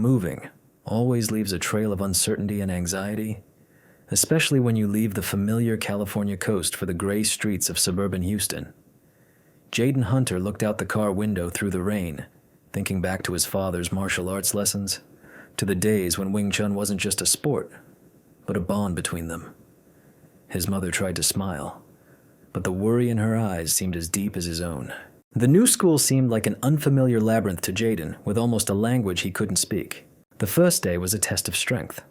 Moving always leaves a trail of uncertainty and anxiety, especially when you leave the familiar California coast for the gray streets of suburban Houston. Jaden Hunter looked out the car window through the rain, thinking back to his father's martial arts lessons, to the days when Wing Chun wasn't just a sport, but a bond between them. His mother tried to smile, but the worry in her eyes seemed as deep as his own. The new school seemed like an unfamiliar labyrinth to Jaden, with almost a language he couldn't speak. The first day was a test of strength.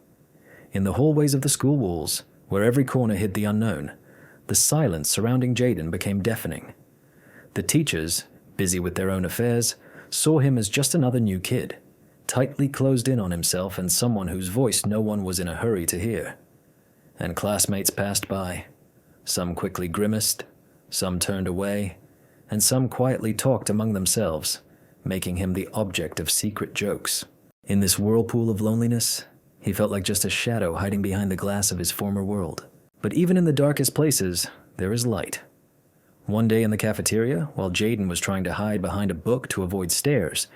In the hallways of the school walls, where every corner hid the unknown, the silence surrounding Jaden became deafening. The teachers, busy with their own affairs, saw him as just another new kid, tightly closed in on himself and someone whose voice no one was in a hurry to hear. And classmates passed by. Some quickly grimaced, some turned away, and some quietly talked among themselves, making him the object of secret jokes. In this whirlpool of loneliness, he felt like just a shadow hiding behind the glass of his former world. But even in the darkest places, there is light. One day in the cafeteria, while Jaden was trying to hide behind a book to avoid stares,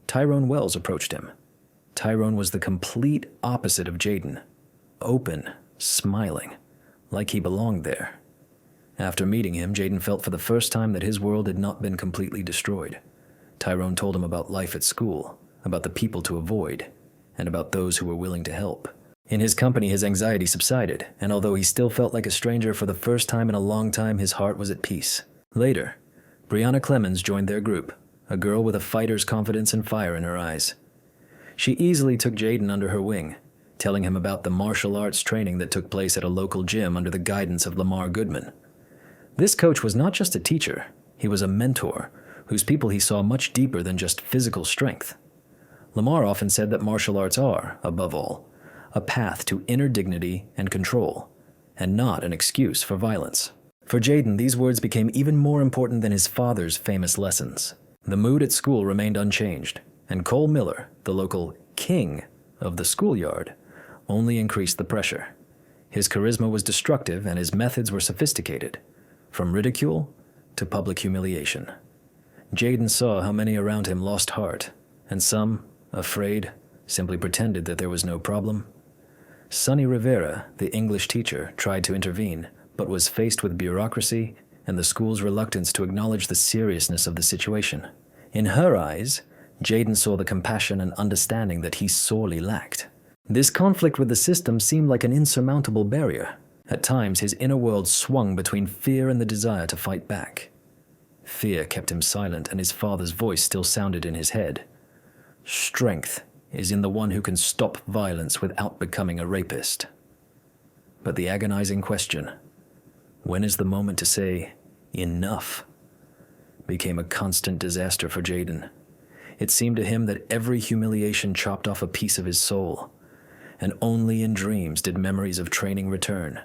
Tyrone Wells approached him. Tyrone was the complete opposite of Jaden. Open, smiling, like he belonged there. After meeting him, Jaden felt for the first time that his world had not been completely destroyed. Tyrone told him about life at school, about the people to avoid, and about those who were willing to help. In his company, his anxiety subsided, and although he still felt like a stranger for the first time in a long time, his heart was at peace. Later, Brianna Clemens joined their group, a girl with a fighter's confidence and fire in her eyes. She easily took Jaden under her wing, telling him about the martial arts training that took place at a local gym under the guidance of Lamar Goodman. This coach was not just a teacher, he was a mentor, whose people he saw much deeper than just physical strength. Lamar often said that martial arts are, above all, a path to inner dignity and control, and not an excuse for violence. For Jaden, these words became even more important than his father's famous lessons. The mood at school remained unchanged, and Cole Miller, the local king of the schoolyard, only increased the pressure. His charisma was destructive and his methods were sophisticated, from ridicule to public humiliation. Jaden saw how many around him lost heart, and some, afraid, simply pretended that there was no problem. Sonny Rivera, the English teacher, tried to intervene, but was faced with bureaucracy and the school's reluctance to acknowledge the seriousness of the situation. In her eyes, Jaden saw the compassion and understanding that he sorely lacked. This conflict with the system seemed like an insurmountable barrier. At times, his inner world swung between fear and the desire to fight back. Fear kept him silent, and his father's voice still sounded in his head. Strength is in the one who can stop violence without becoming a rapist. But the agonizing question, when is the moment to say, enough, became a constant disaster for Jaden. It seemed to him that every humiliation chopped off a piece of his soul, and only in dreams did memories of training return,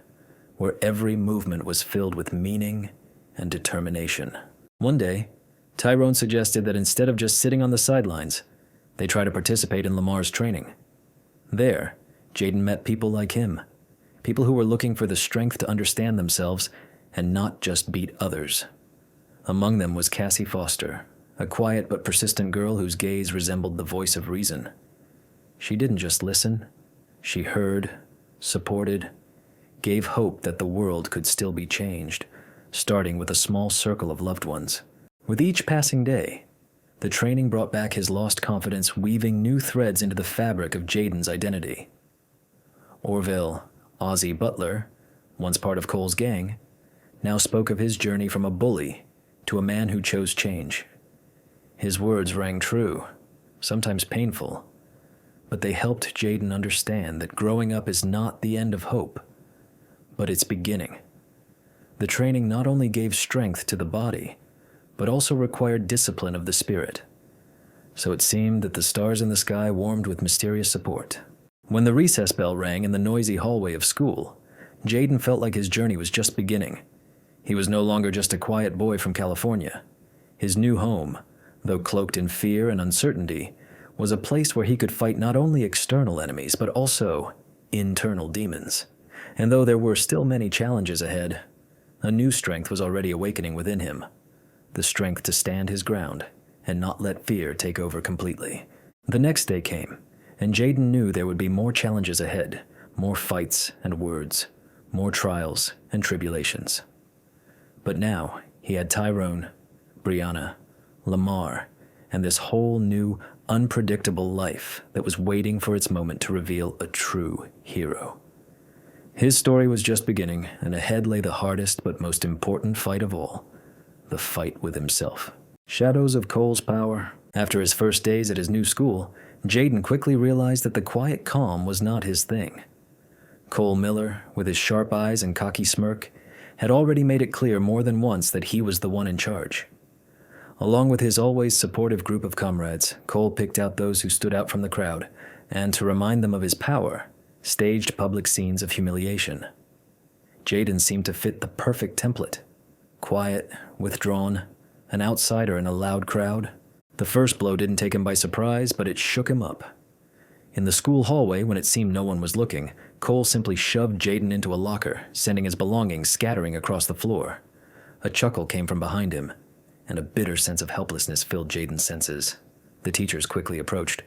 where every movement was filled with meaning and determination. One day, Tyrone suggested that instead of just sitting on the sidelines, they try to participate in Lamar's training. There, Jaden met people like him, people who were looking for the strength to understand themselves and not just beat others. Among them was Cassie Foster, a quiet but persistent girl whose gaze resembled the voice of reason. She didn't just listen, she heard, supported, gave hope that the world could still be changed, starting with a small circle of loved ones. With each passing day, the training brought back his lost confidence, weaving new threads into the fabric of Jaden's identity. Orville Ozzie Butler, once part of Cole's gang, now spoke of his journey from a bully to a man who chose change. His words rang true, sometimes painful, but they helped Jaden understand that growing up is not the end of hope, but its beginning. The training not only gave strength to the body, but also required discipline of the spirit. So it seemed that the stars in the sky warmed with mysterious support. When the recess bell rang in the noisy hallway of school, Jaden felt like his journey was just beginning. He was no longer just a quiet boy from California. His new home, though cloaked in fear and uncertainty, was a place where he could fight not only external enemies, but also internal demons. And though there were still many challenges ahead, a new strength was already awakening within him. The strength to stand his ground and not let fear take over completely. The next day came, and Jaden knew there would be more challenges ahead, more fights and words, more trials and tribulations. But now he had Tyrone, Brianna, Lamar, and this whole new, unpredictable life that was waiting for its moment to reveal a true hero. His story was just beginning, and ahead lay the hardest but most important fight of all, the fight with himself. Shadows of Cole's power. After his first days at his new school, Jaden quickly realized that the quiet calm was not his thing. Cole Miller, with his sharp eyes and cocky smirk, had already made it clear more than once that he was the one in charge. Along with his always supportive group of comrades, Cole picked out those who stood out from the crowd, and to remind them of his power, staged public scenes of humiliation. Jaden seemed to fit the perfect template. Quiet, withdrawn, an outsider in a loud crowd. The first blow didn't take him by surprise, but it shook him up. In the school hallway, when it seemed no one was looking, Cole simply shoved Jaden into a locker, sending his belongings scattering across the floor. A chuckle came from behind him, and a bitter sense of helplessness filled Jaden's senses. The teachers quickly approached,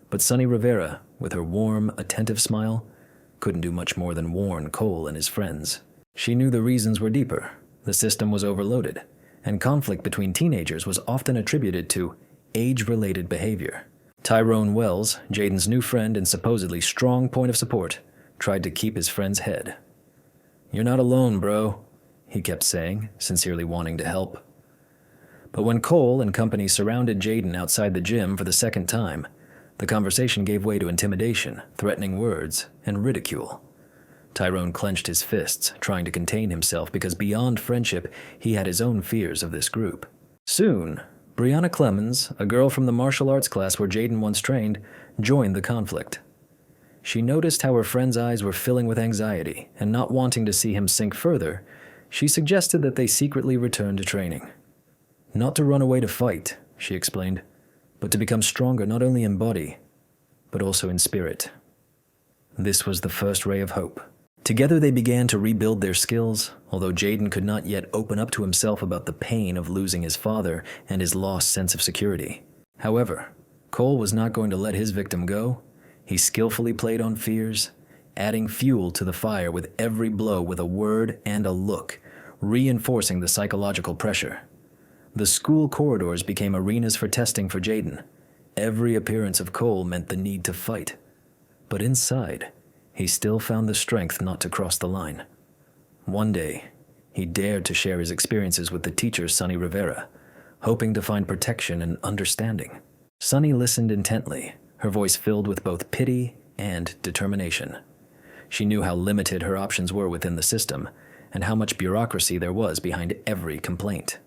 but Sunny Rivera, with her warm, attentive smile, couldn't do much more than warn Cole and his friends. She knew the reasons were deeper. The system was overloaded, and conflict between teenagers was often attributed to age-related behavior. Tyrone Wells, Jaden's new friend and supposedly strong point of support, tried to keep his friend's head. "You're not alone, bro," he kept saying, sincerely wanting to help. But when Cole and company surrounded Jaden outside the gym for the second time, the conversation gave way to intimidation, threatening words, and ridicule. Tyrone clenched his fists, trying to contain himself because beyond friendship, he had his own fears of this group. Soon, Brianna Clemens, a girl from the martial arts class where Jaden once trained, joined the conflict. She noticed how her friend's eyes were filling with anxiety, and not wanting to see him sink further, she suggested that they secretly return to training. "Not to run away to fight," she explained, "but to become stronger not only in body, but also in spirit." This was the first ray of hope. Together they began to rebuild their skills, although Jaden could not yet open up to himself about the pain of losing his father and his lost sense of security. However, Cole was not going to let his victim go. He skillfully played on fears, adding fuel to the fire with every blow with a word and a look, reinforcing the psychological pressure. The school corridors became arenas for testing for Jaden. Every appearance of Cole meant the need to fight. But inside, he still found the strength not to cross the line. One day, he dared to share his experiences with the teacher, Sunny Rivera, hoping to find protection and understanding. Sunny listened intently, her voice filled with both pity and determination. She knew how limited her options were within the system, and how much bureaucracy there was behind every complaint.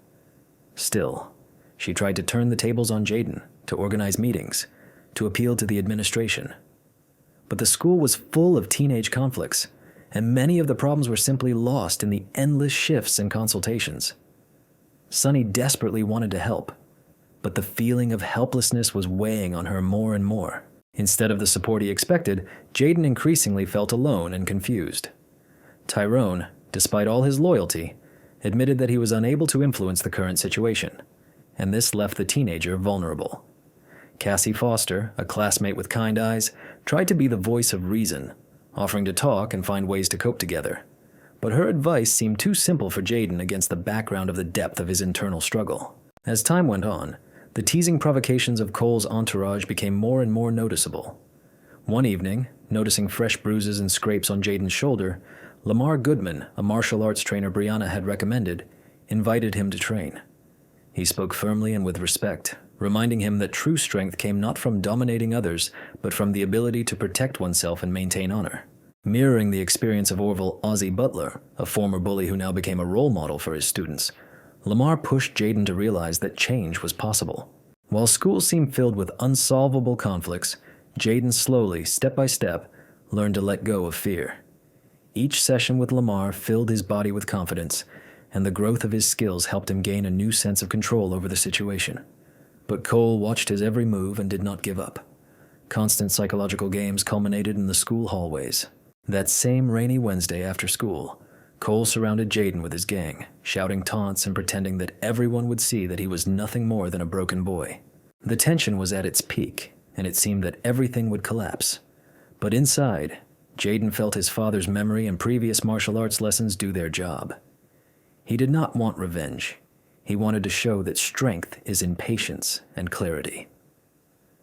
Still, she tried to turn the tables on Jaden, to organize meetings, to appeal to the administration. But the school was full of teenage conflicts, and many of the problems were simply lost in the endless shifts and consultations. Sunny desperately wanted to help, but the feeling of helplessness was weighing on her more and more. Instead of the support he expected, Jaden increasingly felt alone and confused. Tyrone, despite all his loyalty, admitted that he was unable to influence the current situation, and this left the teenager vulnerable. Cassie Foster, a classmate with kind eyes, tried to be the voice of reason, offering to talk and find ways to cope together. But her advice seemed too simple for Jaden against the background of the depth of his internal struggle. As time went on, the teasing provocations of Cole's entourage became more and more noticeable. One evening, noticing fresh bruises and scrapes on Jaden's shoulder, Lamar Goodman, a martial arts trainer Brianna had recommended, invited him to train. He spoke firmly and with respect, reminding him that true strength came not from dominating others, but from the ability to protect oneself and maintain honor. Mirroring the experience of Orville Ozzie Butler, a former bully who now became a role model for his students, Lamar pushed Jaden to realize that change was possible. While school seemed filled with unsolvable conflicts, Jaden slowly, step by step, learned to let go of fear. Each session with Lamar filled his body with confidence, and the growth of his skills helped him gain a new sense of control over the situation. But Cole watched his every move and did not give up. Constant psychological games culminated in the school hallways. That same rainy Wednesday after school, Cole surrounded Jaden with his gang, shouting taunts and pretending that everyone would see that he was nothing more than a broken boy. The tension was at its peak, and it seemed that everything would collapse. But inside, Jaden felt his father's memory and previous martial arts lessons do their job. He did not want revenge. He wanted to show that strength is in patience and clarity.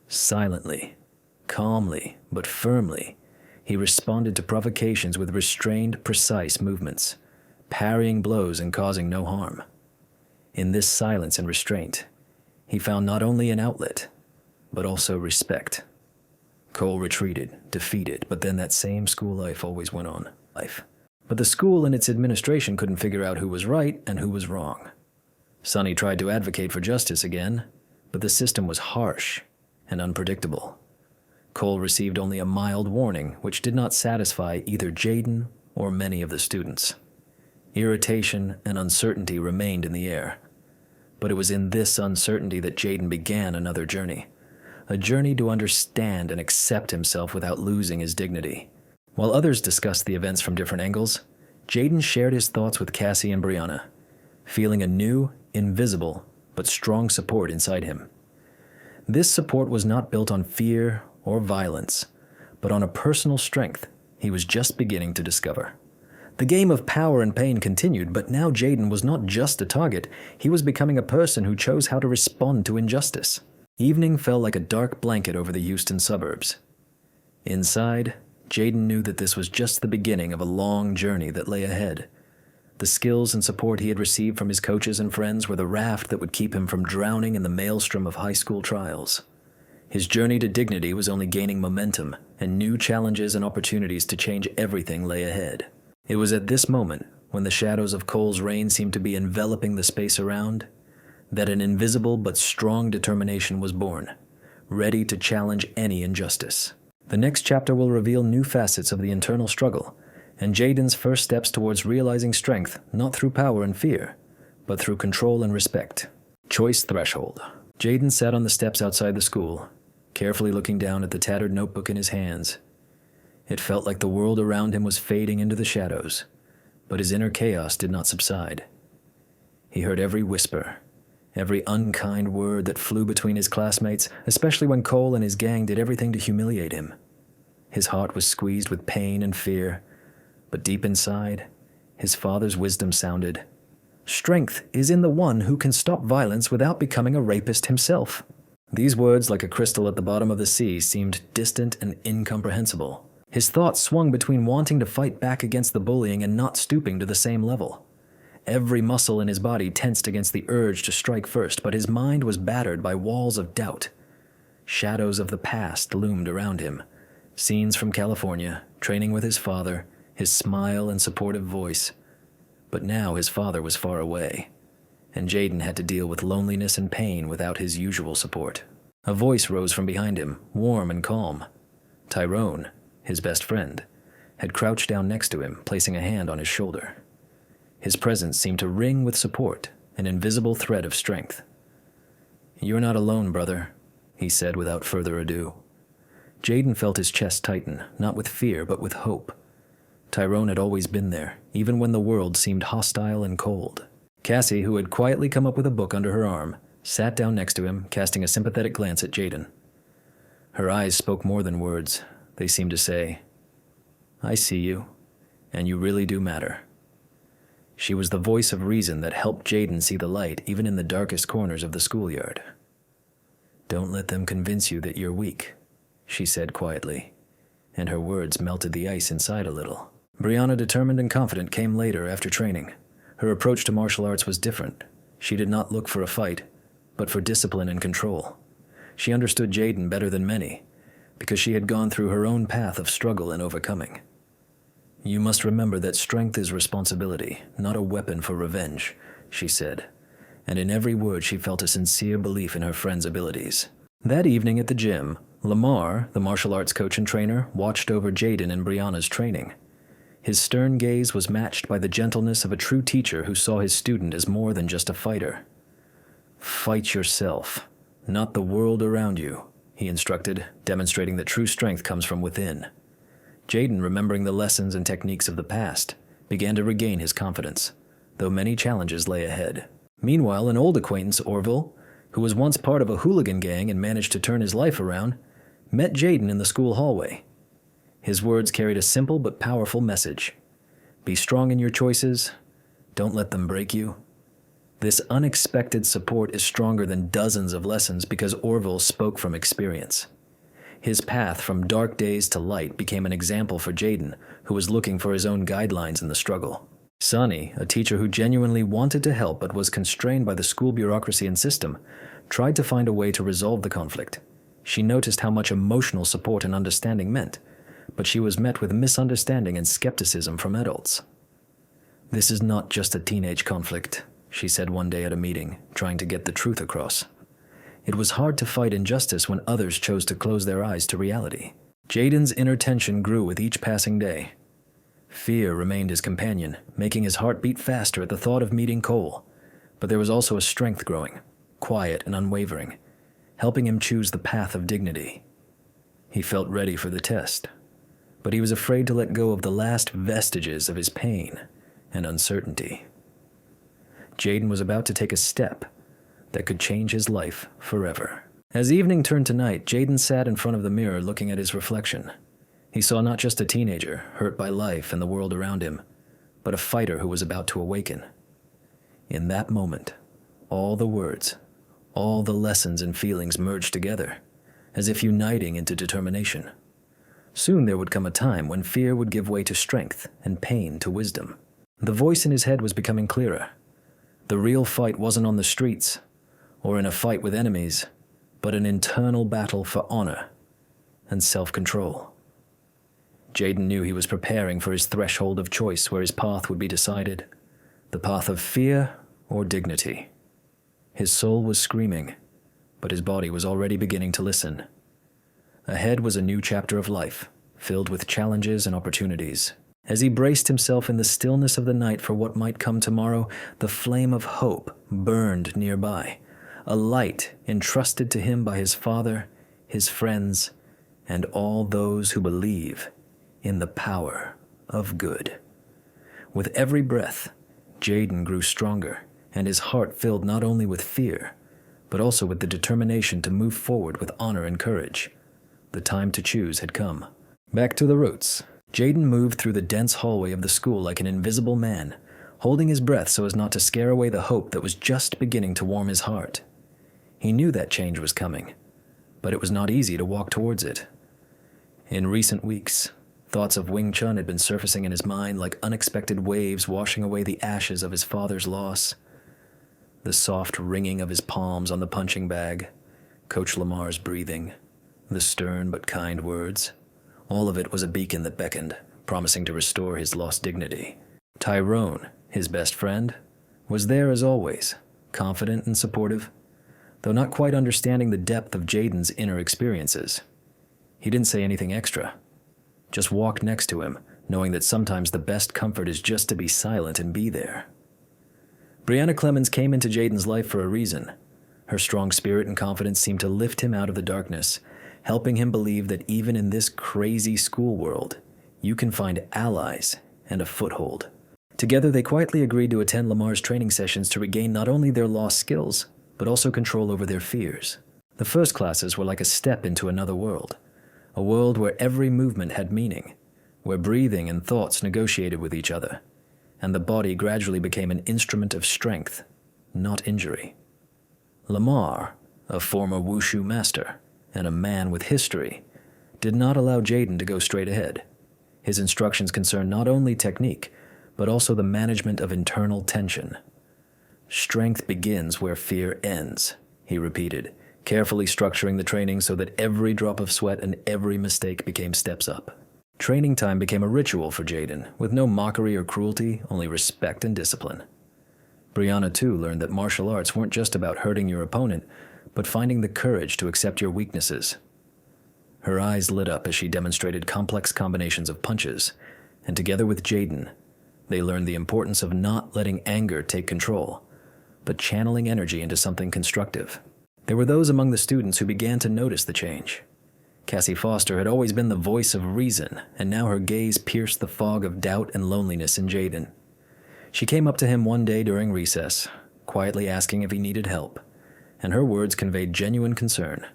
Silently, calmly, but firmly, he responded to provocations with restrained, precise movements, parrying blows and causing no harm. In this silence and restraint, he found not only an outlet, but also respect. Cole retreated, defeated, but then that same school life always went on. But the school and its administration couldn't figure out who was right and who was wrong. Sonny tried to advocate for justice again, but the system was harsh and unpredictable. Cole received only a mild warning, which did not satisfy either Jaden or many of the students. Irritation and uncertainty remained in the air. But it was in this uncertainty that Jaden began another journey. A journey to understand and accept himself without losing his dignity. While others discussed the events from different angles, Jaden shared his thoughts with Cassie and Brianna, feeling a new, invisible, but strong support inside him. This support was not built on fear or violence, but on a personal strength he was just beginning to discover. The game of power and pain continued, but now Jaden was not just a target, he was becoming a person who chose how to respond to injustice. Evening fell like a dark blanket over the Houston suburbs. Inside, Jaden knew that this was just the beginning of a long journey that lay ahead. The skills and support he had received from his coaches and friends were the raft that would keep him from drowning in the maelstrom of high school trials. His journey to dignity was only gaining momentum, and new challenges and opportunities to change everything lay ahead. It was at this moment, when the shadows of Cole's reign seemed to be enveloping the space around, that an invisible but strong determination was born, ready to challenge any injustice. The next chapter will reveal new facets of the internal struggle, and Jaden's first steps towards realizing strength, not through power and fear, but through control and respect. Choice threshold. Jaden sat on the steps outside the school, carefully looking down at the tattered notebook in his hands. It felt like the world around him was fading into the shadows, but his inner chaos did not subside. He heard every whisper, every unkind word that flew between his classmates, especially when Cole and his gang did everything to humiliate him. His heart was squeezed with pain and fear, but deep inside, his father's wisdom sounded, "Strength is in the one who can stop violence without becoming a rapist himself." These words, like a crystal at the bottom of the sea, seemed distant and incomprehensible. His thoughts swung between wanting to fight back against the bullying and not stooping to the same level. Every muscle in his body tensed against the urge to strike first, but his mind was battered by walls of doubt. Shadows of the past loomed around him. Scenes from California, training with his father, his smile and supportive voice. But now his father was far away, and Jaden had to deal with loneliness and pain without his usual support. A voice rose from behind him, warm and calm. Tyrone, his best friend, had crouched down next to him, placing a hand on his shoulder. His presence seemed to ring with support, an invisible thread of strength. "You're not alone, brother," he said without further ado. Jaden felt his chest tighten, not with fear but with hope. Tyrone had always been there, even when the world seemed hostile and cold. Cassie, who had quietly come up with a book under her arm, sat down next to him, casting a sympathetic glance at Jaden. Her eyes spoke more than words. They seemed to say, "I see you, and you really do matter." She was the voice of reason that helped Jaden see the light even in the darkest corners of the schoolyard. "Don't let them convince you that you're weak," she said quietly, and her words melted the ice inside a little. Brianna, determined and confident, came later after training. Her approach to martial arts was different. She did not look for a fight, but for discipline and control. She understood Jaden better than many, because she had gone through her own path of struggle and overcoming. "You must remember that strength is responsibility, not a weapon for revenge," she said, and in every word she felt a sincere belief in her friend's abilities. That evening at the gym, Lamar, the martial arts coach and trainer, watched over Jaden and Brianna's training. His stern gaze was matched by the gentleness of a true teacher who saw his student as more than just a fighter. "Fight yourself, not the world around you," he instructed, demonstrating that true strength comes from within. Jaden, remembering the lessons and techniques of the past, began to regain his confidence, though many challenges lay ahead. Meanwhile, an old acquaintance, Orville, who was once part of a hooligan gang and managed to turn his life around, met Jaden in the school hallway. His words carried a simple but powerful message. Be strong in your choices. Don't let them break you. This unexpected support is stronger than dozens of lessons because Orville spoke from experience. His path from dark days to light became an example for Jaden, who was looking for his own guidelines in the struggle. Sunny, a teacher who genuinely wanted to help but was constrained by the school bureaucracy and system, tried to find a way to resolve the conflict. She noticed how much emotional support and understanding meant, but she was met with misunderstanding and skepticism from adults. This is not just a teenage conflict, she said one day at a meeting, trying to get the truth across. It was hard to fight injustice when others chose to close their eyes to reality. Jaden's inner tension grew with each passing day. Fear remained his companion, making his heart beat faster at the thought of meeting Cole. But there was also a strength growing, quiet and unwavering, helping him choose the path of dignity. He felt ready for the test, but he was afraid to let go of the last vestiges of his pain and uncertainty. Jaden was about to take a step that could change his life forever. As evening turned to night, Jaden sat in front of the mirror looking at his reflection. He saw not just a teenager hurt by life and the world around him, but a fighter who was about to awaken. In that moment, all the words, all the lessons and feelings merged together, as if uniting into determination. Soon there would come a time when fear would give way to strength and pain to wisdom. The voice in his head was becoming clearer. The real fight wasn't on the streets or in a fight with enemies, but an internal battle for honor and self-control. Jaden knew he was preparing for his threshold of choice where his path would be decided, the path of fear or dignity. His soul was screaming, but his body was already beginning to listen. Ahead was a new chapter of life, filled with challenges and opportunities. As he braced himself in the stillness of the night for what might come tomorrow, the flame of hope burned nearby, a light entrusted to him by his father, his friends, and all those who believe in the power of good. With every breath, Jaden grew stronger, and his heart filled not only with fear, but also with the determination to move forward with honor and courage. The time to choose had come. Back to the roots. Jaden moved through the dense hallway of the school like an invisible man, holding his breath so as not to scare away the hope that was just beginning to warm his heart. He knew that change was coming, but it was not easy to walk towards it. In recent weeks, thoughts of Wing Chun had been surfacing in his mind like unexpected waves washing away the ashes of his father's loss. The soft ringing of his palms on the punching bag, Coach Lamar's breathing, the stern but kind words. All of it was a beacon that beckoned, promising to restore his lost dignity. Tyrone, his best friend, was there as always, confident and supportive, though not quite understanding the depth of Jaden's inner experiences. He didn't say anything extra, just walked next to him, knowing that sometimes the best comfort is just to be silent and be there. Brianna Clemens came into Jaden's life for a reason. Her strong spirit and confidence seemed to lift him out of the darkness, helping him believe that even in this crazy school world, you can find allies and a foothold. Together, they quietly agreed to attend Lamar's training sessions to regain not only their lost skills, but also control over their fears. The first classes were like a step into another world, a world where every movement had meaning, where breathing and thoughts negotiated with each other, and the body gradually became an instrument of strength, not injury. Lamar, a former wushu master, and a man with history, did not allow Jaden to go straight ahead. His instructions concerned not only technique, but also the management of internal tension. Strength begins where fear ends, he repeated, carefully structuring the training so that every drop of sweat and every mistake became steps up. Training time became a ritual for Jaden, with no mockery or cruelty, only respect and discipline. Brianna, too, learned that martial arts weren't just about hurting your opponent, but finding the courage to accept your weaknesses. Her eyes lit up as she demonstrated complex combinations of punches, and together with Jaden, they learned the importance of not letting anger take control, but channeling energy into something constructive. There were those among the students who began to notice the change. Cassie Foster had always been the voice of reason, and now her gaze pierced the fog of doubt and loneliness in Jaden. She came up to him one day during recess, quietly asking if he needed help, and her words conveyed genuine concern.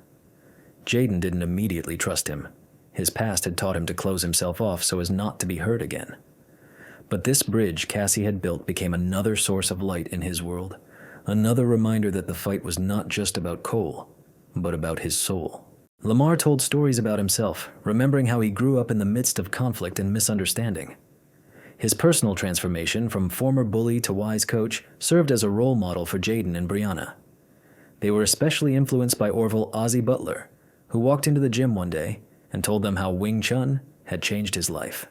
Jaden didn't immediately trust him. His past had taught him to close himself off so as not to be hurt again. But this bridge Cassie had built became another source of light in his world, another reminder that the fight was not just about Cole, but about his soul. Lamar told stories about himself, remembering how he grew up in the midst of conflict and misunderstanding. His personal transformation from former bully to wise coach served as a role model for Jaden and Brianna. They were especially influenced by Orville Ozzie Butler, who walked into the gym one day and told them how Wing Chun had changed his life.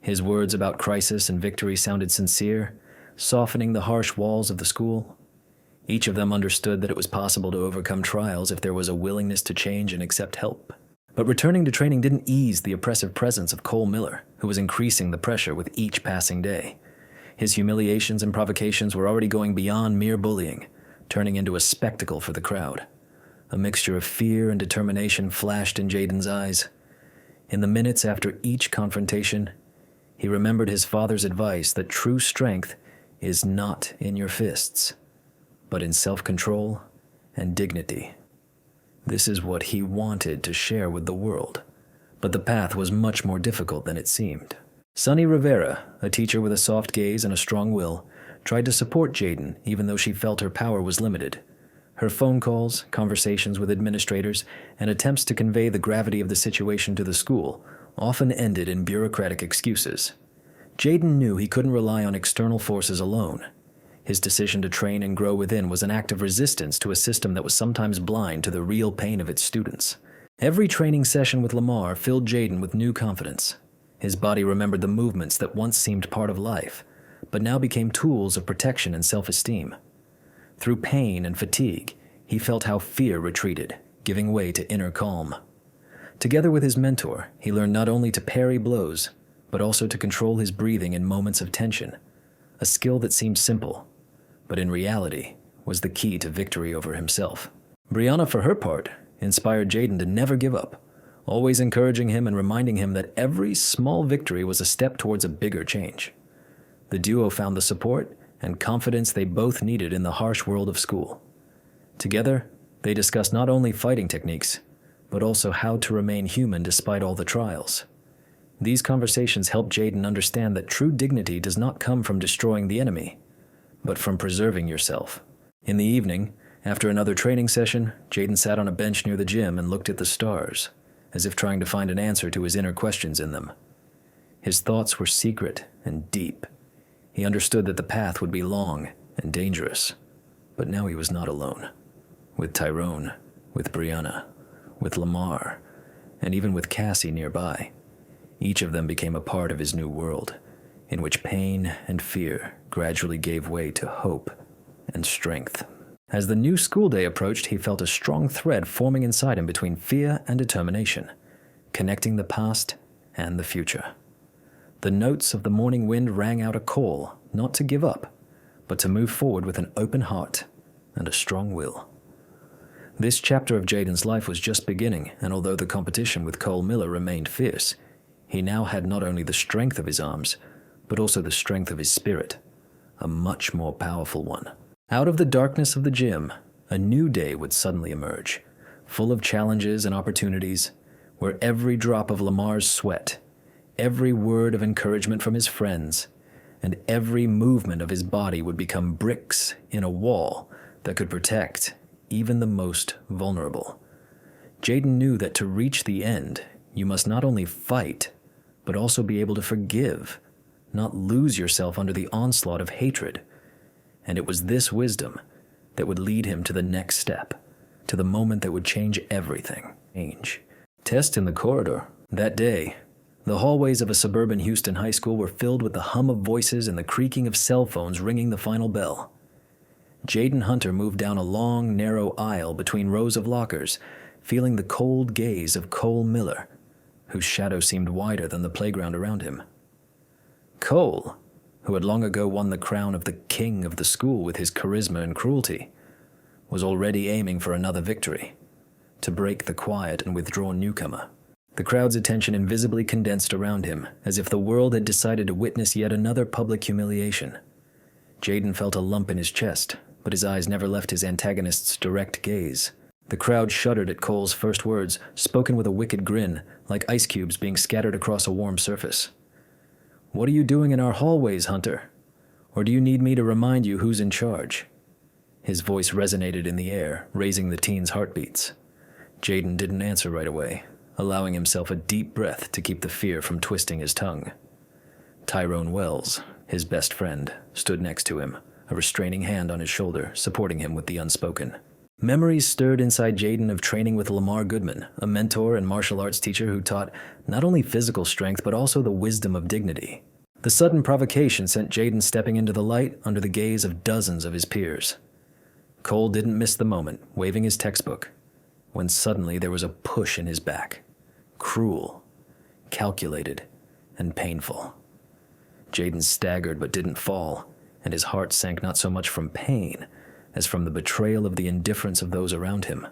His words about crisis and victory sounded sincere, softening the harsh walls of the school. Each of them understood that it was possible to overcome trials if there was a willingness to change and accept help. But returning to training didn't ease the oppressive presence of Cole Miller, who was increasing the pressure with each passing day. His humiliations and provocations were already going beyond mere bullying, turning into a spectacle for the crowd. A mixture of fear and determination flashed in Jaden's eyes. In the minutes after each confrontation, he remembered his father's advice that true strength is not in your fists, but in self-control and dignity. This is what he wanted to share with the world, but the path was much more difficult than it seemed. Sunny Rivera, a teacher with a soft gaze and a strong will, tried to support Jaden even though she felt her power was limited. Her phone calls, conversations with administrators, and attempts to convey the gravity of the situation to the school often ended in bureaucratic excuses. Jaden knew he couldn't rely on external forces alone. His decision to train and grow within was an act of resistance to a system that was sometimes blind to the real pain of its students. Every training session with Lamar filled Jaden with new confidence. His body remembered the movements that once seemed part of life, but now became tools of protection and self-esteem. Through pain and fatigue, he felt how fear retreated, giving way to inner calm. Together with his mentor, he learned not only to parry blows, but also to control his breathing in moments of tension, a skill that seemed simple, but in reality was the key to victory over himself. Brianna, for her part, inspired Jaden to never give up, always encouraging him and reminding him that every small victory was a step towards a bigger change. The duo found the support and confidence they both needed in the harsh world of school. Together, they discussed not only fighting techniques, but also how to remain human despite all the trials. These conversations helped Jaden understand that true dignity does not come from destroying the enemy, but from preserving yourself. In the evening, after another training session, Jaden sat on a bench near the gym and looked at the stars, as if trying to find an answer to his inner questions in them. His thoughts were secret and deep. He understood that the path would be long and dangerous, but now he was not alone. With Tyrone, with Brianna, with Lamar, and even with Cassie nearby. Each of them became a part of his new world, in which pain and fear gradually gave way to hope and strength. As the new school day approached, he felt a strong thread forming inside him between fear and determination, connecting the past and the future. The notes of the morning wind rang out a call, not to give up, but to move forward with an open heart and a strong will. This chapter of Jaden's life was just beginning, and although the competition with Cole Miller remained fierce, he now had not only the strength of his arms, but also the strength of his spirit, a much more powerful one. Out of the darkness of the gym, a new day would suddenly emerge, full of challenges and opportunities, where every drop of Lamar's sweat, every word of encouragement from his friends, and every movement of his body would become bricks in a wall that could protect even the most vulnerable. Jaden knew that to reach the end, you must not only fight, but also be able to forgive, not lose yourself under the onslaught of hatred. And it was this wisdom that would lead him to the next step, to the moment that would change everything. Test in the corridor. That day, the hallways of a suburban Houston high school were filled with the hum of voices and the creaking of cell phones ringing the final bell. Jaden Hunter moved down a long, narrow aisle between rows of lockers, feeling the cold gaze of Cole Miller, whose shadow seemed wider than the playground around him. Cole, who had long ago won the crown of the king of the school with his charisma and cruelty, was already aiming for another victory, to break the quiet and withdrawn newcomer. The crowd's attention invisibly condensed around him, as if the world had decided to witness yet another public humiliation. Jaden felt a lump in his chest, but his eyes never left his antagonist's direct gaze. The crowd shuddered at Cole's first words, spoken with a wicked grin, like ice cubes being scattered across a warm surface. "What are you doing in our hallways, Hunter? Or do you need me to remind you who's in charge?" His voice resonated in the air, raising the teen's heartbeats. Jaden didn't answer right away, allowing himself a deep breath to keep the fear from twisting his tongue. Tyrone Wells, his best friend, stood next to him, a restraining hand on his shoulder, supporting him with the unspoken. Memories stirred inside Jaden of training with Lamar Goodman, a mentor and martial arts teacher who taught not only physical strength but also the wisdom of dignity. The sudden provocation sent Jaden stepping into the light under the gaze of dozens of his peers. Cole didn't miss the moment, waving his textbook, when suddenly there was a push in his back. Cruel, calculated, and painful. Jaden staggered but didn't fall, and his heart sank not so much from pain as from the betrayal of the indifference of those around him.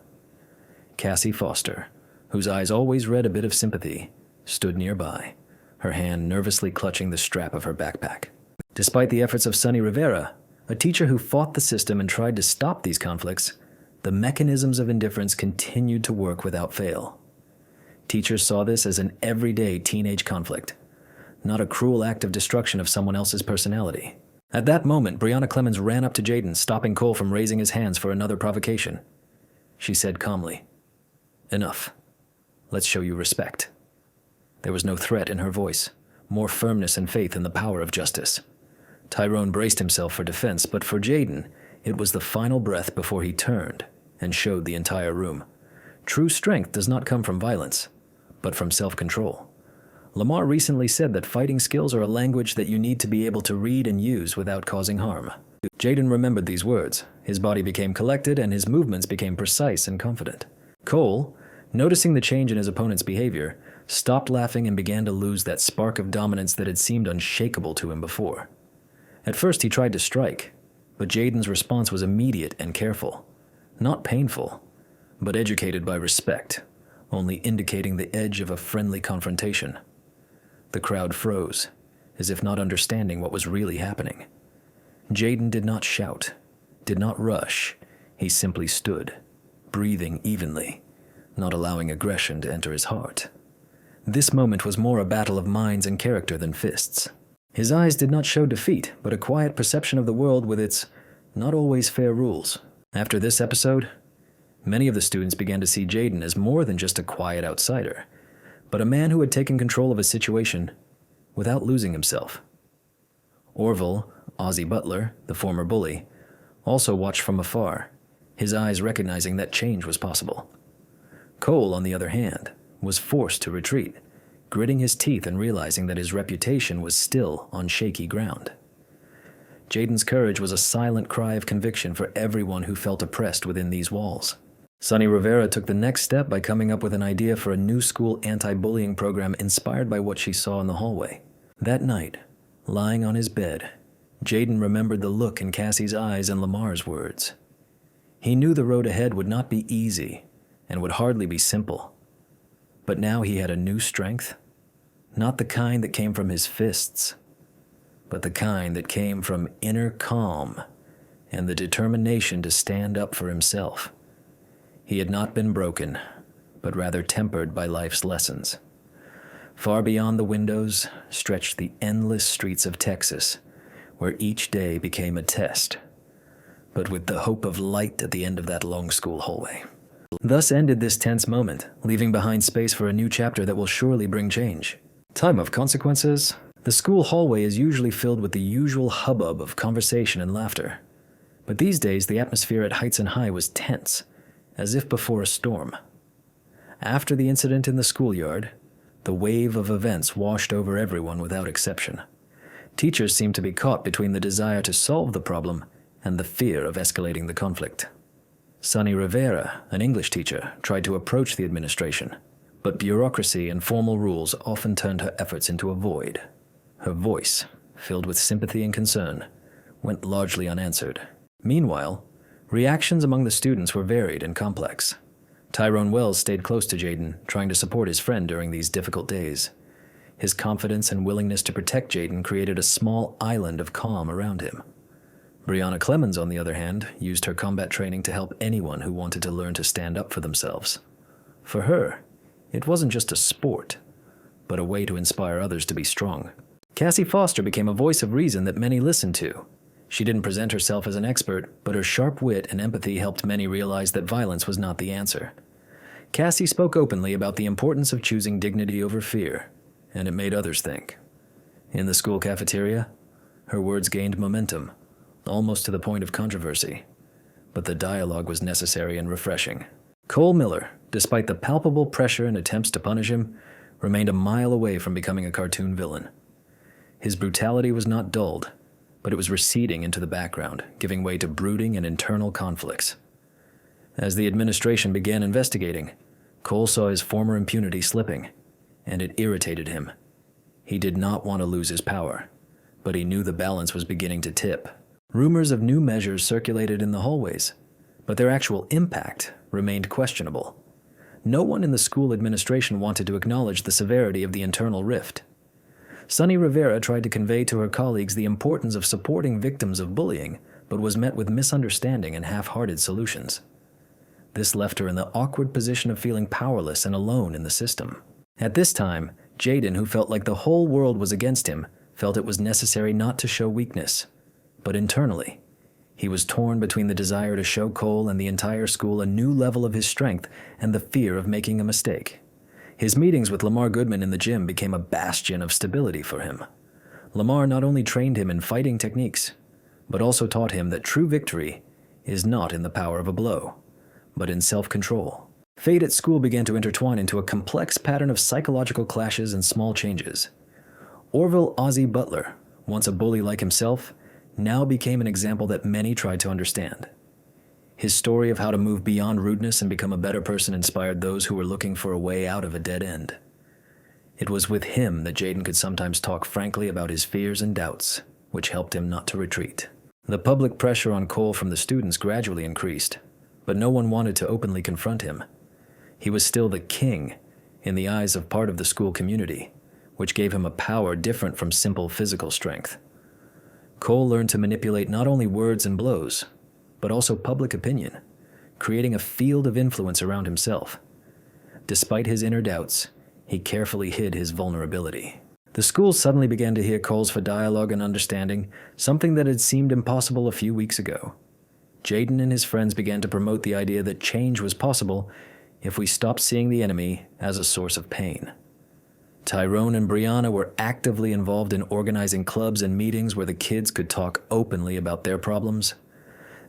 Cassie Foster, whose eyes always read a bit of sympathy, stood nearby, her hand nervously clutching the strap of her backpack. Despite the efforts of Sonny Rivera, a teacher who fought the system and tried to stop these conflicts, the mechanisms of indifference continued to work without fail. Teachers saw this as an everyday teenage conflict, not a cruel act of destruction of someone else's personality. At that moment, Brianna Clemens ran up to Jaden, stopping Cole from raising his hands for another provocation. She said calmly, "Enough. Let's show you respect." There was no threat in her voice, more firmness and faith in the power of justice. Tyrone braced himself for defense, but for Jaden, it was the final breath before he turned and showed the entire room. True strength does not come from violence, but from self-control. Lamar recently said that fighting skills are a language that you need to be able to read and use without causing harm. Jaden remembered these words. His body became collected and his movements became precise and confident. Cole, noticing the change in his opponent's behavior, stopped laughing and began to lose that spark of dominance that had seemed unshakable to him before. At first he tried to strike, but Jaden's response was immediate and careful. Not painful, but educated by respect, only indicating the edge of a friendly confrontation. The crowd froze, as if not understanding what was really happening. Jaden did not shout, did not rush. He simply stood, breathing evenly, not allowing aggression to enter his heart. This moment was more a battle of minds and character than fists. His eyes did not show defeat, but a quiet perception of the world with its not always fair rules. After this episode, many of the students began to see Jaden as more than just a quiet outsider, but a man who had taken control of a situation without losing himself. Orville, Ozzie Butler, the former bully, also watched from afar, his eyes recognizing that change was possible. Cole, on the other hand, was forced to retreat, gritting his teeth and realizing that his reputation was still on shaky ground. Jaden's courage was a silent cry of conviction for everyone who felt oppressed within these walls. Sonny Rivera took the next step by coming up with an idea for a new school anti-bullying program inspired by what she saw in the hallway. That night, lying on his bed, Jaden remembered the look in Cassie's eyes and Lamar's words. He knew the road ahead would not be easy and would hardly be simple. But now he had a new strength, not the kind that came from his fists, but the kind that came from inner calm and the determination to stand up for himself. He had not been broken, but rather tempered by life's lessons. Far beyond the windows stretched the endless streets of Texas, where each day became a test, but with the hope of light at the end of that long school hallway. Thus ended this tense moment, leaving behind space for a new chapter that will surely bring change. Time of consequences. The school hallway is usually filled with the usual hubbub of conversation and laughter. But these days, the atmosphere at Heights and High was tense, as if before a storm. After the incident in the schoolyard, the wave of events washed over everyone without exception. Teachers seemed to be caught between the desire to solve the problem and the fear of escalating the conflict. Sonny Rivera, an English teacher, tried to approach the administration, but bureaucracy and formal rules often turned her efforts into a void. Her voice, filled with sympathy and concern, went largely unanswered. Meanwhile, reactions among the students were varied and complex. Tyrone Wells stayed close to Jaden, trying to support his friend during these difficult days. His confidence and willingness to protect Jaden created a small island of calm around him. Brianna Clemens, on the other hand, used her combat training to help anyone who wanted to learn to stand up for themselves. For her, it wasn't just a sport, but a way to inspire others to be strong. Cassie Foster became a voice of reason that many listened to. She didn't present herself as an expert, but her sharp wit and empathy helped many realize that violence was not the answer. Cassie spoke openly about the importance of choosing dignity over fear, and it made others think. In the school cafeteria, her words gained momentum, almost to the point of controversy. But the dialogue was necessary and refreshing. Cole Miller, despite the palpable pressure and attempts to punish him, remained a mile away from becoming a cartoon villain. His brutality was not dulled, but it was receding into the background, giving way to brooding and internal conflicts. As the administration began investigating, Cole saw his former impunity slipping, and it irritated him. He did not want to lose his power, but he knew the balance was beginning to tip. Rumors of new measures circulated in the hallways, but their actual impact remained questionable. No one in the school administration wanted to acknowledge the severity of the internal rift. Sunny Rivera tried to convey to her colleagues the importance of supporting victims of bullying, but was met with misunderstanding and half-hearted solutions. This left her in the awkward position of feeling powerless and alone in the system. At this time, Jaden, who felt like the whole world was against him, felt it was necessary not to show weakness. But internally, he was torn between the desire to show Cole and the entire school a new level of his strength and the fear of making a mistake. His meetings with Lamar Goodman in the gym became a bastion of stability for him. Lamar not only trained him in fighting techniques, but also taught him that true victory is not in the power of a blow, but in self-control. Fate at school began to intertwine into a complex pattern of psychological clashes and small changes. Orville Ozzie Butler, once a bully like himself, now became an example that many tried to understand. His story of how to move beyond rudeness and become a better person inspired those who were looking for a way out of a dead end. It was with him that Jaden could sometimes talk frankly about his fears and doubts, which helped him not to retreat. The public pressure on Cole from the students gradually increased, but no one wanted to openly confront him. He was still the king in the eyes of part of the school community, which gave him a power different from simple physical strength. Cole learned to manipulate not only words and blows, but also public opinion, creating a field of influence around himself. Despite his inner doubts, he carefully hid his vulnerability. The school suddenly began to hear calls for dialogue and understanding, something that had seemed impossible a few weeks ago. Jaden and his friends began to promote the idea that change was possible if we stopped seeing the enemy as a source of pain. Tyrone and Brianna were actively involved in organizing clubs and meetings where the kids could talk openly about their problems.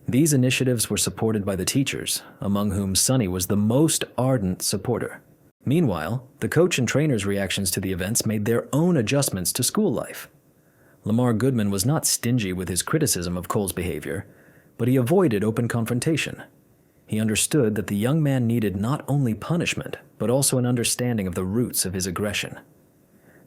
These initiatives were supported by the teachers, among whom Sunny was the most ardent supporter. Meanwhile, the coach and trainers' reactions to the events made their own adjustments to school life. Lamar Goodman was not stingy with his criticism of Cole's behavior, but he avoided open confrontation. He understood that the young man needed not only punishment, but also an understanding of the roots of his aggression.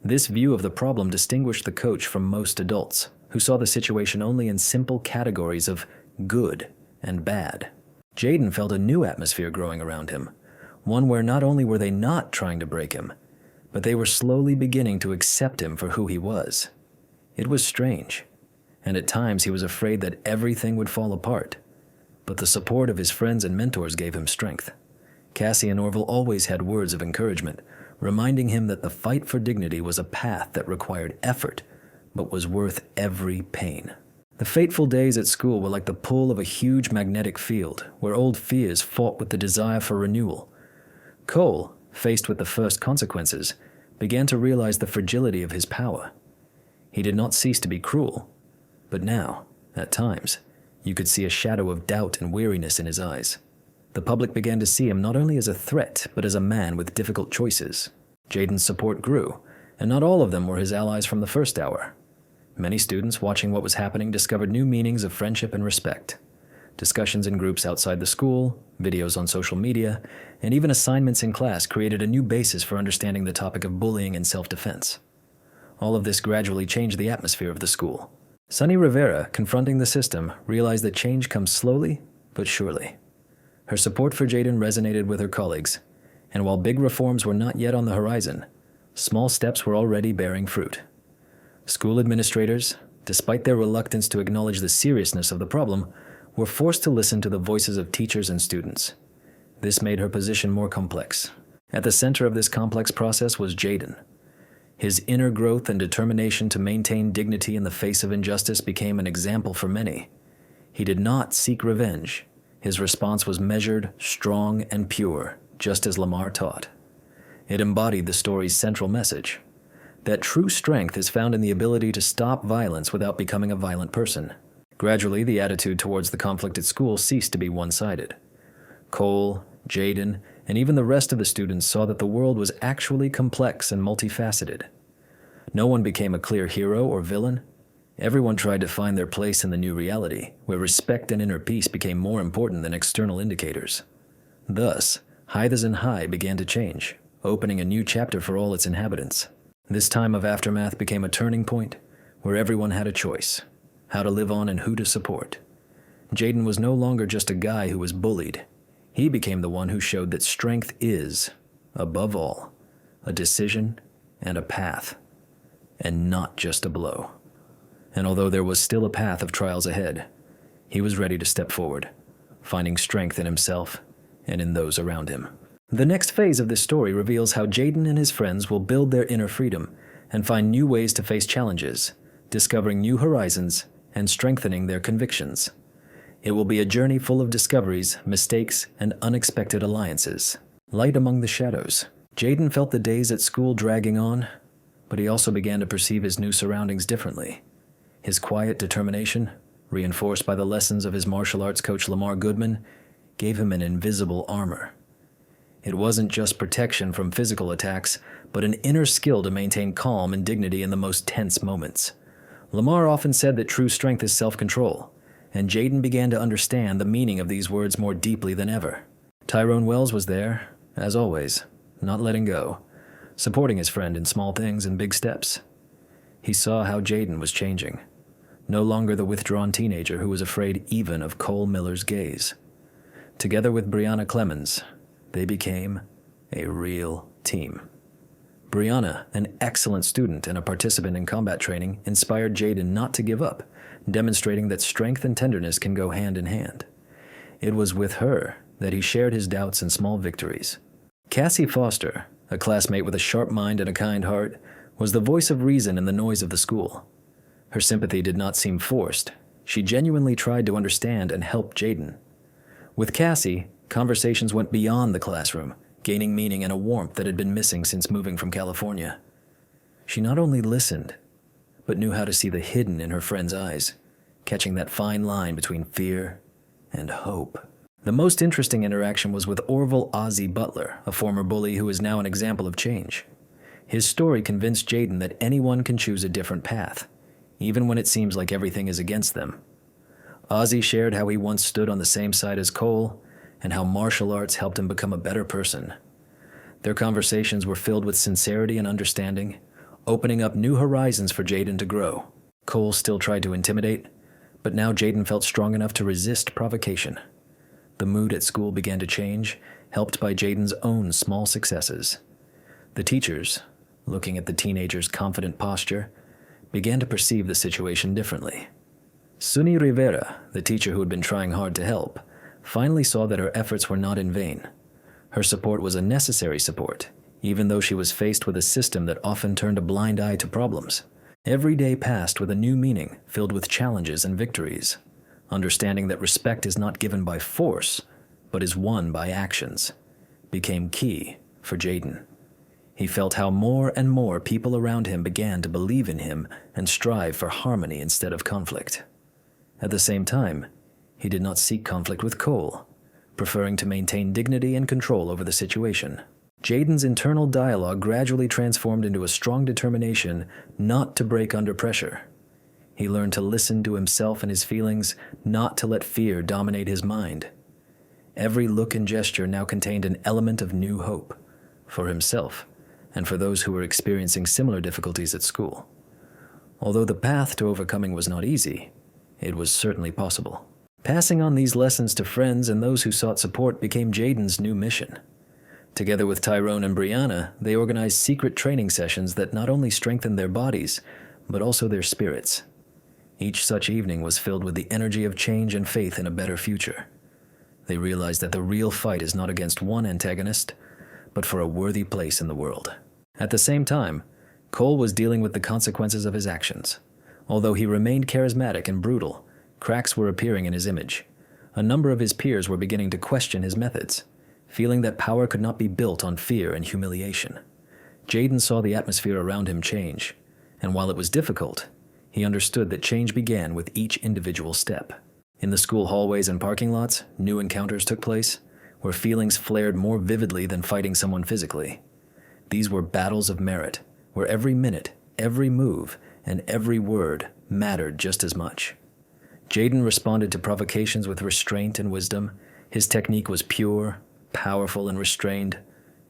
This view of the problem distinguished the coach from most adults, who saw the situation only in simple categories of good and bad. Jaden felt a new atmosphere growing around him, one where not only were they not trying to break him, but they were slowly beginning to accept him for who he was. It was strange, and at times he was afraid that everything would fall apart. But the support of his friends and mentors gave him strength. Cassie and Orville always had words of encouragement, reminding him that the fight for dignity was a path that required effort, but was worth every pain. The fateful days at school were like the pull of a huge magnetic field, where old fears fought with the desire for renewal. Cole, faced with the first consequences, began to realize the fragility of his power. He did not cease to be cruel, but now, at times, you could see a shadow of doubt and weariness in his eyes. The public began to see him not only as a threat, but as a man with difficult choices. Jaden's support grew, and not all of them were his allies from the first hour. Many students watching what was happening discovered new meanings of friendship and respect. Discussions in groups outside the school, videos on social media, and even assignments in class created a new basis for understanding the topic of bullying and self-defense. All of this gradually changed the atmosphere of the school. Sunny Rivera, confronting the system, realized that change comes slowly but surely. Her support for Jaden resonated with her colleagues, and while big reforms were not yet on the horizon, small steps were already bearing fruit. School administrators, despite their reluctance to acknowledge the seriousness of the problem, were forced to listen to the voices of teachers and students. This made her position more complex. At the center of this complex process was Jaden. His inner growth and determination to maintain dignity in the face of injustice became an example for many. He did not seek revenge. His response was measured, strong, and pure, just as Lamar taught. It embodied the story's central message, that true strength is found in the ability to stop violence without becoming a violent person. Gradually, the attitude towards the conflict at school ceased to be one-sided. Cole, Jaden, and even the rest of the students saw that the world was actually complex and multifaceted. No one became a clear hero or villain. Everyone tried to find their place in the new reality, where respect and inner peace became more important than external indicators. Thus, Hythazen High began to change, opening a new chapter for all its inhabitants. This time of aftermath became a turning point, where everyone had a choice, how to live on and who to support. Jaden was no longer just a guy who was bullied. He became the one who showed that strength is, above all, a decision and a path, and not just a blow. And although there was still a path of trials ahead, he was ready to step forward, finding strength in himself and in those around him. The next phase of this story reveals how Jaden and his friends will build their inner freedom and find new ways to face challenges, discovering new horizons and strengthening their convictions. It will be a journey full of discoveries, mistakes, and unexpected alliances. Light among the shadows. Jaden felt the days at school dragging on, but he also began to perceive his new surroundings differently. His quiet determination, reinforced by the lessons of his martial arts coach Lamar Goodman, gave him an invisible armor. It wasn't just protection from physical attacks, but an inner skill to maintain calm and dignity in the most tense moments. Lamar often said that true strength is self-control, and Jaden began to understand the meaning of these words more deeply than ever. Tyrone Wells was there, as always, not letting go, supporting his friend in small things and big steps. He saw how Jaden was changing, no longer the withdrawn teenager who was afraid even of Cole Miller's gaze. Together with Brianna Clemens, they became a real team. Brianna, an excellent student and a participant in combat training, inspired Jaden not to give up, demonstrating that strength and tenderness can go hand in hand. It was with her that he shared his doubts and small victories. Cassie Foster, a classmate with a sharp mind and a kind heart, was the voice of reason in the noise of the school. Her sympathy did not seem forced. She genuinely tried to understand and help Jaden. With Cassie, conversations went beyond the classroom, gaining meaning and a warmth that had been missing since moving from California. She not only listened, but knew how to see the hidden in her friend's eyes, catching that fine line between fear and hope. The most interesting interaction was with Orville Ozzie Butler, a former bully who is now an example of change. His story convinced Jaden that anyone can choose a different path, even when it seems like everything is against them. Ozzie shared how he once stood on the same side as Cole, and how martial arts helped him become a better person. Their conversations were filled with sincerity and understanding, opening up new horizons for Jaden to grow. Cole still tried to intimidate, but now Jaden felt strong enough to resist provocation. The mood at school began to change, helped by Jaden's own small successes. The teachers, looking at the teenager's confident posture, began to perceive the situation differently. Suni Rivera, the teacher who had been trying hard to help, finally saw that her efforts were not in vain. Her support was a necessary support, even though she was faced with a system that often turned a blind eye to problems. Every day passed with a new meaning, filled with challenges and victories. Understanding that respect is not given by force, but is won by actions, became key for Jaden. He felt how more and more people around him began to believe in him and strive for harmony instead of conflict. At the same time, he did not seek conflict with Cole, preferring to maintain dignity and control over the situation. Jaden's internal dialogue gradually transformed into a strong determination not to break under pressure. He learned to listen to himself and his feelings, not to let fear dominate his mind. Every look and gesture now contained an element of new hope, for himself and for those who were experiencing similar difficulties at school. Although the path to overcoming was not easy, it was certainly possible. Passing on these lessons to friends and those who sought support became Jaden's new mission. Together with Tyrone and Brianna, they organized secret training sessions that not only strengthened their bodies, but also their spirits. Each such evening was filled with the energy of change and faith in a better future. They realized that the real fight is not against one antagonist, but for a worthy place in the world. At the same time, Cole was dealing with the consequences of his actions. Although he remained charismatic and brutal, cracks were appearing in his image. A number of his peers were beginning to question his methods, feeling that power could not be built on fear and humiliation. Jaden saw the atmosphere around him change, and while it was difficult, he understood that change began with each individual step. In the school hallways and parking lots, new encounters took place, where feelings flared more vividly than fighting someone physically. These were battles of merit, where every minute, every move, and every word mattered just as much. Jaden responded to provocations with restraint and wisdom. His technique was pure, powerful, and restrained,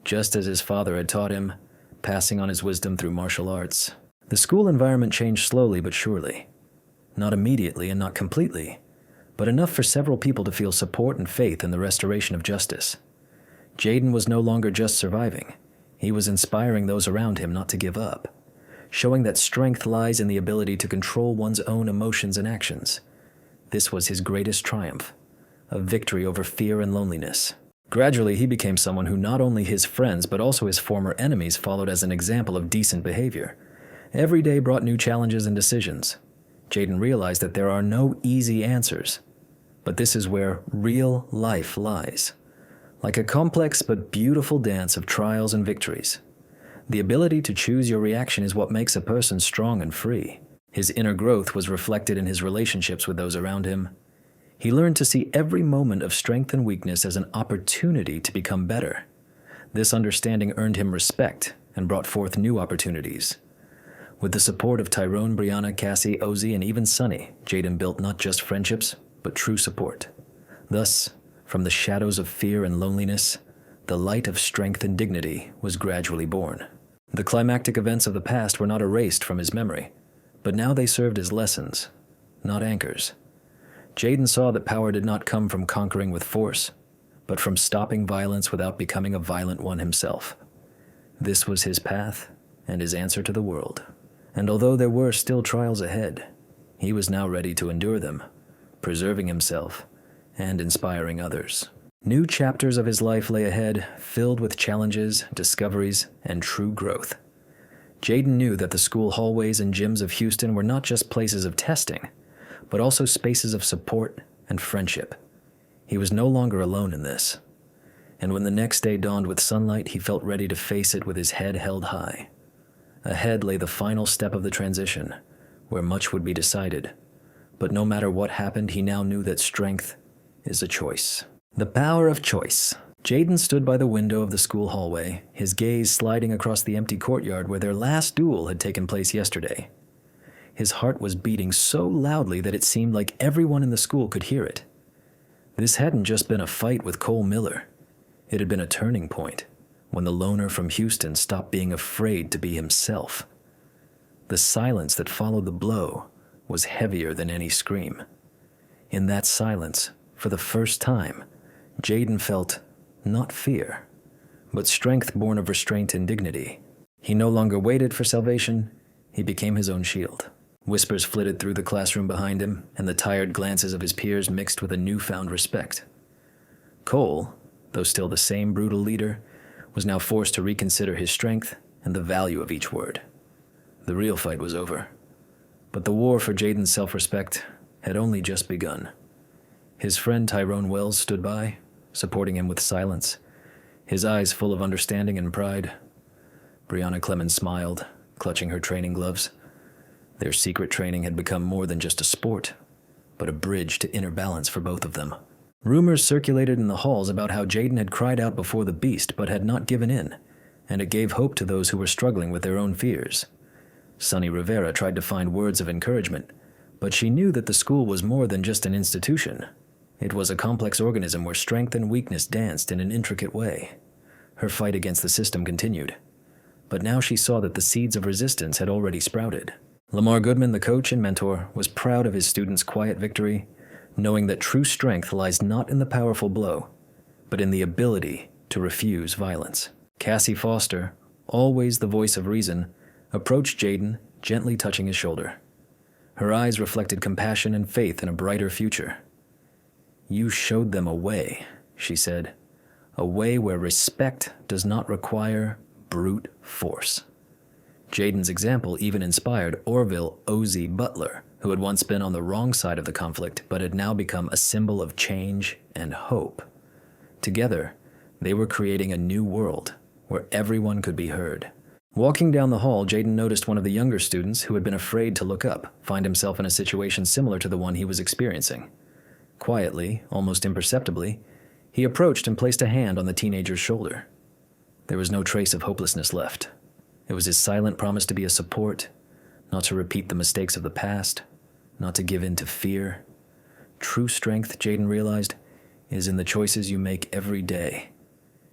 just as his father had taught him, passing on his wisdom through martial arts. The school environment changed slowly but surely. Not immediately and not completely, but enough for several people to feel support and faith in the restoration of justice. Jaden was no longer just surviving. He was inspiring those around him not to give up, showing that strength lies in the ability to control one's own emotions and actions. This was his greatest triumph, a victory over fear and loneliness. Gradually, he became someone who not only his friends but also his former enemies followed as an example of decent behavior. Every day brought new challenges and decisions. Jaden realized that there are no easy answers, but this is where real life lies. Like a complex but beautiful dance of trials and victories. The ability to choose your reaction is what makes a person strong and free. His inner growth was reflected in his relationships with those around him. He learned to see every moment of strength and weakness as an opportunity to become better. This understanding earned him respect and brought forth new opportunities. With the support of Tyrone, Brianna, Cassie, Ozzy, and even Sunny, Jaden built not just friendships, but true support. Thus, from the shadows of fear and loneliness, the light of strength and dignity was gradually born. The climactic events of the past were not erased from his memory, but now they served as lessons, not anchors. Jaden saw that power did not come from conquering with force, but from stopping violence without becoming a violent one himself. This was his path and his answer to the world. And although there were still trials ahead, he was now ready to endure them, preserving himself and inspiring others. New chapters of his life lay ahead, filled with challenges, discoveries, and true growth. Jaden knew that the school hallways and gyms of Houston were not just places of testing, but also spaces of support and friendship. He was no longer alone in this. And when the next day dawned with sunlight, he felt ready to face it with his head held high. Ahead lay the final step of the transition, where much would be decided. But no matter what happened, he now knew that strength is a choice. The power of choice. Jaden stood by the window of the school hallway, his gaze sliding across the empty courtyard where their last duel had taken place yesterday. His heart was beating so loudly that it seemed like everyone in the school could hear it. This hadn't just been a fight with Cole Miller. It had been a turning point, when the loner from Houston stopped being afraid to be himself. The silence that followed the blow was heavier than any scream. In that silence, for the first time, Jaden felt not fear, but strength born of restraint and dignity. He no longer waited for salvation, he became his own shield. Whispers flitted through the classroom behind him, and the tired glances of his peers mixed with a newfound respect. Cole, though still the same brutal leader, was now forced to reconsider his strength and the value of each word. The real fight was over, but the war for Jaden's self-respect had only just begun. His friend Tyrone Wells stood by, supporting him with silence, his eyes full of understanding and pride. Brianna Clemens smiled, clutching her training gloves. Their secret training had become more than just a sport, but a bridge to inner balance for both of them. Rumors circulated in the halls about how Jaden had cried out before the beast but had not given in, and it gave hope to those who were struggling with their own fears. Sunny Rivera tried to find words of encouragement, but she knew that the school was more than just an institution. It was a complex organism where strength and weakness danced in an intricate way. Her fight against the system continued, but now she saw that the seeds of resistance had already sprouted. Lamar Goodman, the coach and mentor, was proud of his students' quiet victory, knowing that true strength lies not in the powerful blow, but in the ability to refuse violence. Cassie Foster, always the voice of reason, approached Jaden, gently touching his shoulder. Her eyes reflected compassion and faith in a brighter future. "You showed them a way," she said. "A way where respect does not require brute force." Jaden's example even inspired Orville O.Z. Butler, who had once been on the wrong side of the conflict but had now become a symbol of change and hope. Together, they were creating a new world where everyone could be heard. Walking down the hall, Jaden noticed one of the younger students who had been afraid to look up find himself in a situation similar to the one he was experiencing. Quietly, almost imperceptibly, he approached and placed a hand on the teenager's shoulder. There was no trace of hopelessness left. It was his silent promise to be a support, not to repeat the mistakes of the past, not to give in to fear. True strength, Jaden realized, is in the choices you make every day,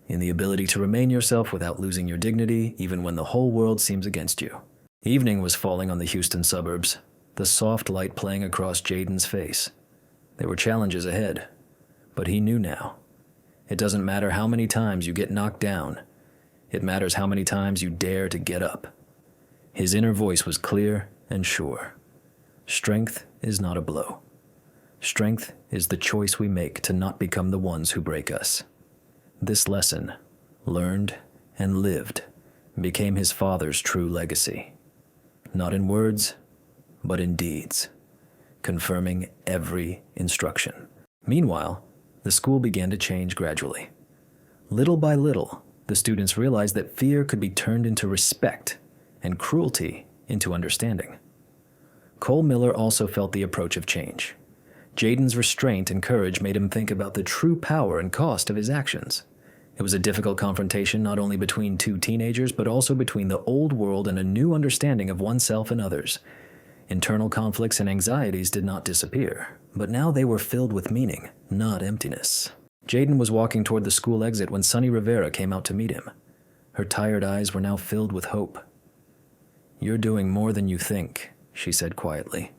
in the ability to remain yourself without losing your dignity, even when the whole world seems against you. Evening was falling on the Houston suburbs, the soft light playing across Jaden's face. There were challenges ahead, but he knew now. It doesn't matter how many times you get knocked down. It matters how many times you dare to get up. His inner voice was clear and sure. Strength is not a blow. Strength is the choice we make to not become the ones who break us. This lesson, learned and lived, became his father's true legacy. Not in words, but in deeds, confirming every instruction. Meanwhile, the school began to change gradually. Little by little, the students realized that fear could be turned into respect and cruelty into understanding. Cole Miller also felt the approach of change. Jaden's restraint and courage made him think about the true power and cost of his actions. It was a difficult confrontation not only between two teenagers, but also between the old world and a new understanding of oneself and others. Internal conflicts and anxieties did not disappear, but now they were filled with meaning, not emptiness. Jaden was walking toward the school exit when Sunny Rivera came out to meet him. Her tired eyes were now filled with hope. "You're doing more than you think," she said quietly.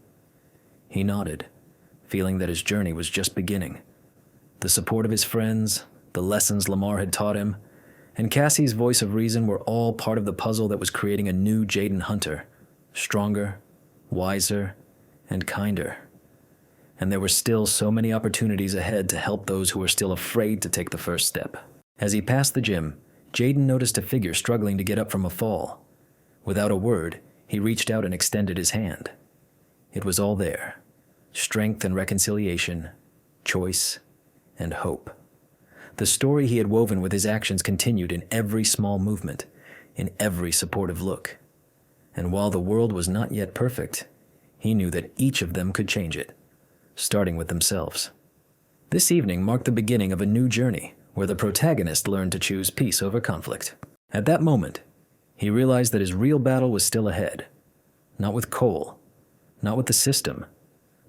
He nodded, feeling that his journey was just beginning. The support of his friends, the lessons Lamar had taught him, and Cassie's voice of reason were all part of the puzzle that was creating a new Jaden Hunter, stronger, wiser, and kinder. And there were still so many opportunities ahead to help those who were still afraid to take the first step. As he passed the gym, Jaden noticed a figure struggling to get up from a fall. Without a word, he reached out and extended his hand. It was all there: strength and reconciliation, choice and hope. The story he had woven with his actions continued in every small movement, in every supportive look. And while the world was not yet perfect, he knew that each of them could change it, starting with themselves. This evening marked the beginning of a new journey where the protagonist learned to choose peace over conflict. At that moment, he realized that his real battle was still ahead, not with Cole, not with the system,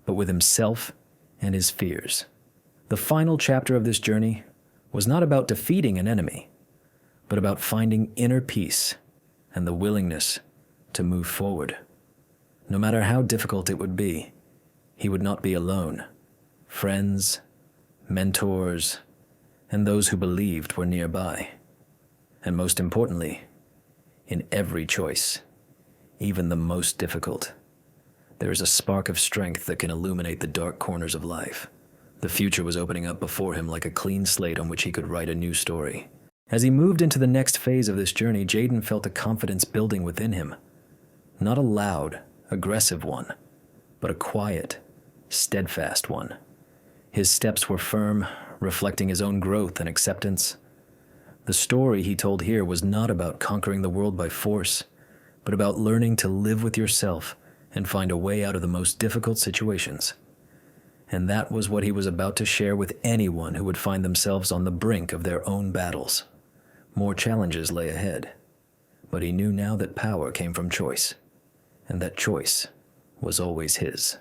but with himself and his fears. The final chapter of this journey was not about defeating an enemy, but about finding inner peace and the willingness to move forward. No matter how difficult it would be, he would not be alone. Friends, mentors, and those who believed were nearby. And most importantly, in every choice, even the most difficult, there is a spark of strength that can illuminate the dark corners of life. The future was opening up before him like a clean slate on which he could write a new story. As he moved into the next phase of this journey, Jaden felt a confidence building within him. Not a loud, aggressive one, but a quiet, steadfast one. His steps were firm, reflecting his own growth and acceptance. The story he told here was not about conquering the world by force, but about learning to live with yourself and find a way out of the most difficult situations. And that was what he was about to share with anyone who would find themselves on the brink of their own battles. More challenges lay ahead, but he knew now that power came from choice, and that choice was always his.